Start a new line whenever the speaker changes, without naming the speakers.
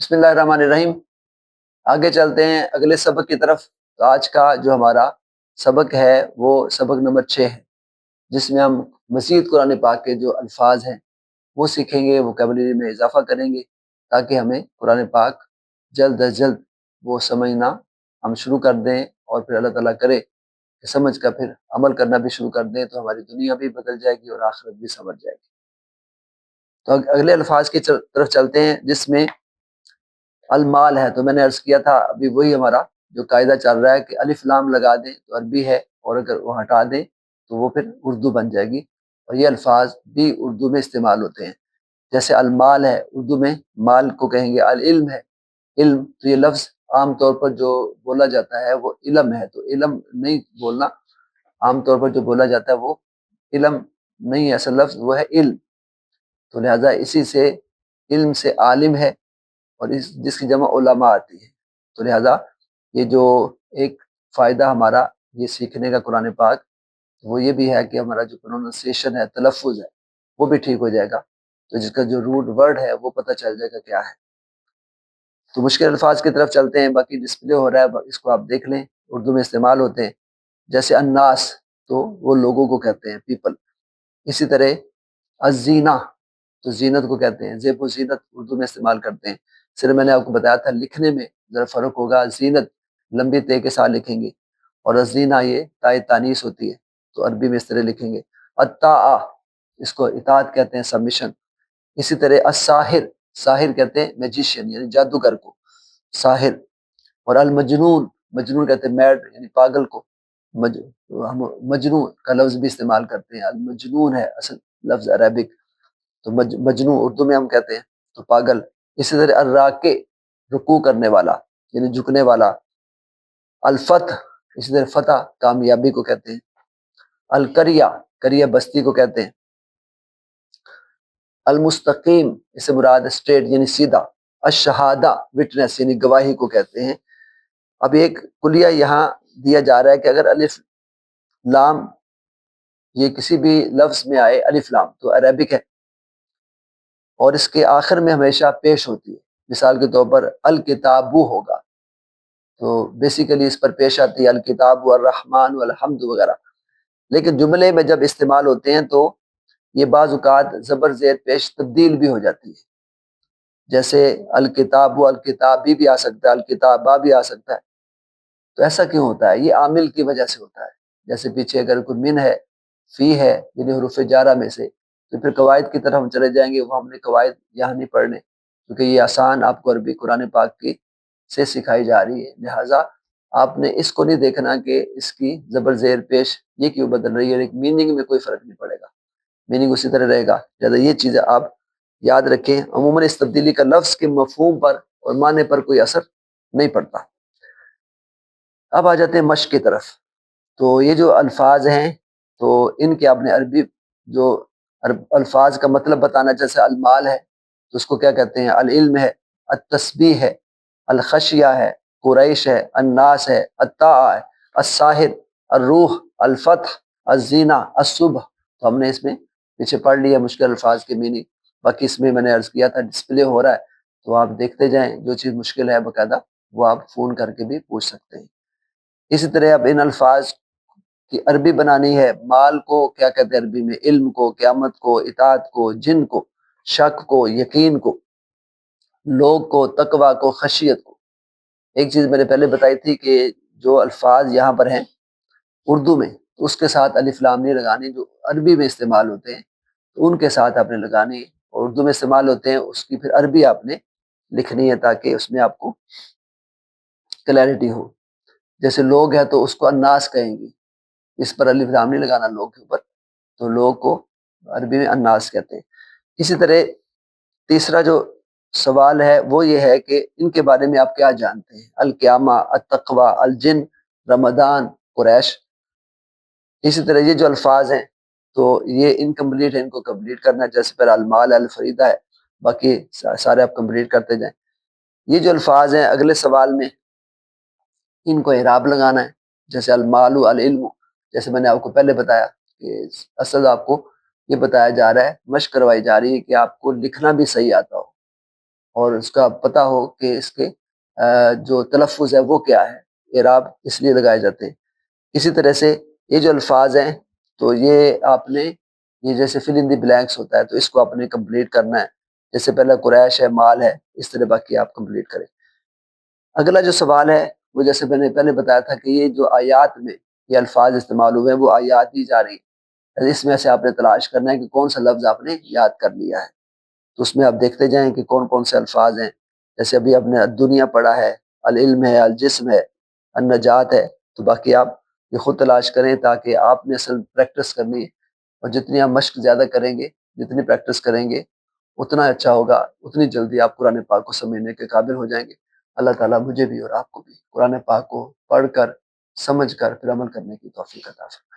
بسم اللہ الرحمن الرحیم۔ آگے چلتے ہیں اگلے سبق کی طرف۔ تو آج کا جو ہمارا سبق ہے وہ سبق نمبر 6 ہے، جس میں ہم مزید قرآن پاک کے جو الفاظ ہیں وہ سیکھیں گے، ووکیبلری میں اضافہ کریں گے، تاکہ ہمیں قرآن پاک جلد از جلد وہ سمجھنا ہم شروع کر دیں، اور پھر اللہ تعالیٰ کرے کہ سمجھ کر پھر عمل کرنا بھی شروع کر دیں، تو ہماری دنیا بھی بدل جائے گی اور آخرت بھی سمجھ جائے گی۔ تو اگلے الفاظ کی طرف چلتے ہیں، جس میں المال ہے۔ تو میں نے عرض کیا تھا ابھی وہی ہمارا جو قاعدہ چل رہا ہے کہ الف لام لگا دیں تو عربی ہے، اور اگر وہ ہٹا دیں تو وہ پھر اردو بن جائے گی، اور یہ الفاظ بھی اردو میں استعمال ہوتے ہیں۔ جیسے المال ہے، اردو میں مال کو کہیں گے، العلم ہے، علم۔ تو یہ لفظ عام طور پر جو بولا جاتا ہے وہ علم ہے، تو علم نہیں بولنا، عام طور پر جو بولا جاتا ہے وہ علم نہیں ہے، اصل لفظ وہ ہے علم۔ تو لہٰذا اسی سے علم سے عالم ہے، اور جس کی جمع علماء آتی ہے۔ تو لہٰذا یہ جو ایک فائدہ ہمارا یہ سیکھنے کا قرآن پاک، وہ یہ بھی ہے کہ ہمارا جو پروننسیشن ہے، تلفظ ہے، وہ بھی ٹھیک ہو جائے گا، تو جس کا جو روٹ ورڈ ہے وہ پتہ چل جائے گا کیا ہے۔ تو مشکل الفاظ کی طرف چلتے ہیں، باقی ڈسپلے ہو رہا ہے، اس کو آپ دیکھ لیں، اردو میں استعمال ہوتے ہیں۔ جیسے الناس، تو وہ لوگوں کو کہتے ہیں، پیپل۔ اسی طرح الزینہ، تو زینت کو کہتے ہیں، زیب و زینت اردو میں استعمال کرتے ہیں۔ صرف میں نے آپ کو بتایا تھا لکھنے میں ذرا فرق ہوگا، زینت لمبی تے کے ساتھ لکھیں گے، اور الزینہ یہ تائے تانیث ہوتی ہے، تو عربی میں اس طرح لکھیں گے۔ الطاعہ، اس کو اطاعت کہتے ہیں، سبمیشن۔ اسی طرح الساحر، ساحر کہتے ہیں میجیشین یعنی جادوگر کو، ساحر۔ اور المجنون، مجنون کہتے ہیں میڈ یعنی پاگل کو، ہم مجنون کا لفظ بھی استعمال کرتے ہیں، المجنون ہے اصل لفظ عربک، تو مجنون اردو میں ہم کہتے ہیں تو پاگل۔ اسی طرح الراکع، رکوع کرنے والا یعنی جھکنے والا۔ الفتح، اسی طرح فتح کامیابی کو کہتے ہیں۔ القریہ، قریہ بستی کو کہتے ہیں۔ المستقیم، اس سے مراد اسٹریٹ یعنی سیدھا۔ الشہادہ، وٹنس یعنی گواہی کو کہتے ہیں۔ اب ایک کلیہ یہاں دیا جا رہا ہے کہ اگر الف لام یہ کسی بھی لفظ میں آئے، الف لام تو عربک ہے، اور اس کے آخر میں ہمیشہ پیش ہوتی ہے۔ مثال کے طور پر الکتابو ہوگا، تو بیسیکلی اس پر پیش آتی ہے الکتاب والرحمن والحمد وغیرہ۔ لیکن جملے میں جب استعمال ہوتے ہیں تو یہ بعض اوقات زبر زیر پیش تبدیل بھی ہو جاتی ہے، جیسے الکتاب و الکتابی بھی آ سکتا ہے، الکتابہ بھی آ سکتا ہے۔ تو ایسا کیوں ہوتا ہے؟ یہ عامل کی وجہ سے ہوتا ہے۔ جیسے پیچھے اگر کوئی من ہے، فی ہے، یعنی حروف جارہ میں سے، تو پھر قواعد کی طرف ہم چلے جائیں گے، وہ ہم نے قواعد یہاں نہیں پڑھنے، کیونکہ یہ آسان آپ کو عربی قرآن پاک کی سے سکھائی جا رہی ہے، لہٰذا آپ نے اس کو نہیں دیکھنا کہ اس کی زبر زیر پیش یہ کیوں بدل رہی ہے، ایک میننگ میں کوئی فرق نہیں پڑے گا، میننگ اسی طرح رہے گا۔ لہٰذا یہ چیزیں آپ یاد رکھیں، عموماً اس تبدیلی کا لفظ کے مفہوم پر اور معنی پر کوئی اثر نہیں پڑتا۔ اب آ جاتے ہیں مشق کی طرف۔ تو یہ جو الفاظ ہیں، تو ان کے آپ نے عربی جو الفاظ کا مطلب بتانا، جیسے المال ہے تو اس کو کیا کہتے ہیں؟ العلم ہے، التسبیح ہے، الخشیہ ہے، قریش ہے، الناس ہے، الطاعہ ہے، الساحر، الروح، الفتح، الزینہ، الصبح۔ تو ہم نے اس میں پیچھے پڑھ لیا مشکل الفاظ کے میننگ، باقی اس میں نے عرض کیا تھا ڈسپلے ہو رہا ہے، تو آپ دیکھتے جائیں، جو چیز مشکل ہے باقاعدہ وہ آپ فون کر کے بھی پوچھ سکتے ہیں۔ اسی طرح اب ان الفاظ کی عربی بنانی ہے۔ مال کو کیا کہتے ہیں عربی میں؟ علم کو، قیامت کو، اطاعت کو، جن کو، شک کو، یقین کو، لوگ کو، تقوی کو، خشیت کو۔ ایک چیز میں نے پہلے بتائی تھی کہ جو الفاظ یہاں پر ہیں اردو میں، تو اس کے ساتھ الف لام نہیں لگانی، جو عربی میں استعمال ہوتے ہیں تو ان کے ساتھ آپ نے لگانی، اور اردو میں استعمال ہوتے ہیں اس کی پھر عربی آپ نے لکھنی ہے، تاکہ اس میں آپ کو کلیئرٹی ہو۔ جیسے لوگ ہے تو اس کو الناس کہیں گی، اس پر الف لام نہیں لگانا لوگ کے اوپر، تو لوگ کو عربی میں الناس کہتے ہیں۔ اسی طرح تیسرا جو سوال ہے وہ یہ ہے کہ ان کے بارے میں آپ کیا جانتے ہیں؟ القیامہ، التقوی، الجن، رمضان، قریش۔ اسی طرح یہ جو الفاظ ہیں تو یہ انکمپلیٹ ہے، ان کو کمپلیٹ کرنا ہے، جیسے پھر المال، الفریدہ ہے، باقی سارے آپ کمپلیٹ کرتے جائیں۔ یہ جو الفاظ ہیں اگلے سوال میں ان کو اعراب لگانا ہے، جیسے المال، العلم، جیسے میں نے آپ کو پہلے بتایا کہ اصل آپ کو یہ بتایا جا رہا ہے، مشق کروائی جا رہی ہے کہ آپ کو لکھنا بھی صحیح آتا ہو، اور اس کا پتہ ہو کہ اس کے جو تلفظ ہے وہ کیا ہے، اعراب اس لیے لگائے جاتے ہیں۔ اسی طرح سے یہ جو الفاظ ہیں تو یہ آپ نے یہ جیسے فل ان دی بلینکس ہوتا ہے تو اس کو آپ نے کمپلیٹ کرنا ہے، جیسے پہلا قریش ہے، مال ہے، اس طرح باقی آپ کمپلیٹ کریں۔ اگلا جو سوال ہے وہ جیسے میں نے پہلے بتایا تھا کہ یہ جو آیات میں یہ الفاظ استعمال ہوئے ہیں وہ آیات دی جا رہی ہیں، اس میں سے آپ نے تلاش کرنا ہے کہ کون سا لفظ آپ نے یاد کر لیا ہے، تو اس میں آپ دیکھتے جائیں کہ کون کون سے الفاظ ہیں۔ جیسے ابھی آپ نے دنیا پڑھا ہے، العلم ہے، الجسم ہے، النجات ہے، تو باقی آپ یہ خود تلاش کریں تاکہ آپ نے اصل پریکٹس کرنی ہے، اور جتنی آپ مشق زیادہ کریں گے، جتنی پریکٹس کریں گے اتنا اچھا ہوگا، اتنی جلدی آپ قرآن پاک کو سمجھنے کے قابل ہو جائیں گے۔ اللہ تعالیٰ مجھے بھی اور آپ کو بھی قرآن پاک کو پڑھ کر، سمجھ کر پھر عمل کرنے کی توفیق عطا فرمائے۔